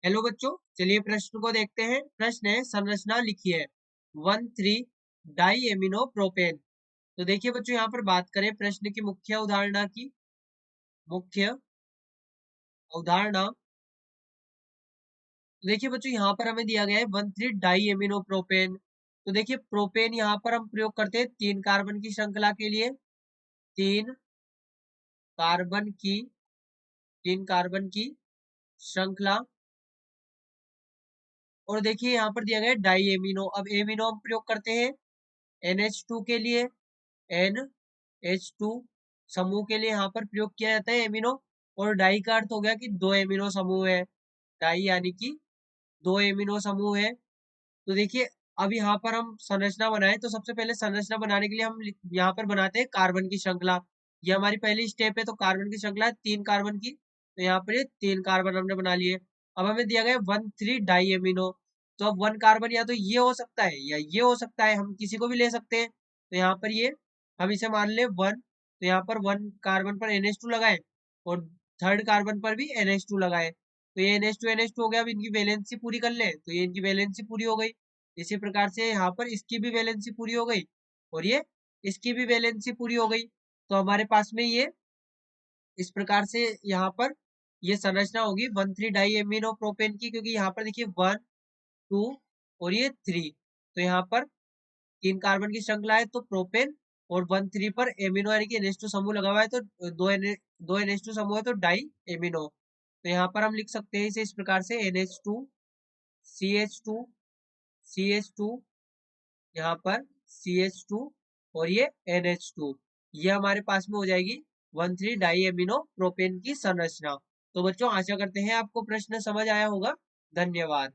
Hello बच्चों, चलिए प्रश्न को देखते हैं। प्रश्न है, संरचना लिखिए 1,3 डाई एमिनो प्रोपेन। तो देखिए बच्चों, यहाँ पर बात करें प्रश्न की मुख्य अवधारणा की। मुख्य अवधारणा, तो देखिए बच्चों, यहाँ पर हमें दिया गया है 1,3 डाई एमिनो प्रोपेन। तो देखिए प्रोपेन यहाँ पर हम प्रयोग करते हैं 3 कार्बन की श्रृंखला के लिए। 3 कार्बन की 3 कार्बन की श्रृंखला। और देखिए यहाँ पर दिया गया है डाई एमिनो। अब एमिनो हम प्रयोग करते हैं NH2 के लिए। NH2 समूह के लिए यहाँ पर प्रयोग किया जाता है एमिनो। और डाई का अर्थ हो गया कि 2 एमिनो समूह है। डाई यानी कि 2 एमिनो समूह है। तो देखिए अब यहाँ पर हम संरचना बनाए, तो सबसे पहले संरचना बनाने के लिए हम यहाँ पर बनाते हैं कार्बन की श्रृंखला। ये हमारी पहली स्टेप है। तो कार्बन की श्रृंखला है 3 कार्बन की। तो यहाँ पर ये 3 कार्बन हमने बना लिए। अब हमें दिया गया 1,3 डाई एमिनो। तो अब 1 कार्बन या तो ये हो सकता है या ये हो सकता है, हम किसी को भी ले सकते हैं। तो यहाँ पर ये हम इसे मान ले 1। तो यहाँ पर 1 कार्बन पर NH2 लगाए और 3rd कार्बन पर भी NH2 लगाए। तो ये NH2 हो गया। अब इनकी वैलेंसी पूरी कर ले, तो ये इनकी वैलेंसी पूरी हो गई। इसी प्रकार से यहाँ पर इसकी भी वैलेंसी पूरी हो गई और ये इसकी भी वैलेंसी पूरी हो गई। तो हमारे पास में ये इस प्रकार से यहाँ पर ये संरचना होगी 1,3 डाई एमिनो प्रोपेन की, क्योंकि यहाँ पर देखिए 1, 2 और ये 3। तो यहाँ पर 3 कार्बन की श्रृंखला है तो प्रोपेन, और 1,3 पर एमिनो यानी कि NH2 समूह लगा हुआ है तो दो NH2 समूह है तो डाई एमिनो। तो यहाँ पर हम लिख सकते हैं इसे इस प्रकार से NH2 CH2 CH2, यहाँ पर CH2 और ये NH2। ये हमारे पास में हो जाएगी 1,3 डाई एमिनो प्रोपेन की संरचना। तो बच्चों आशा करते हैं आपको प्रश्न समझ आया होगा। धन्यवाद।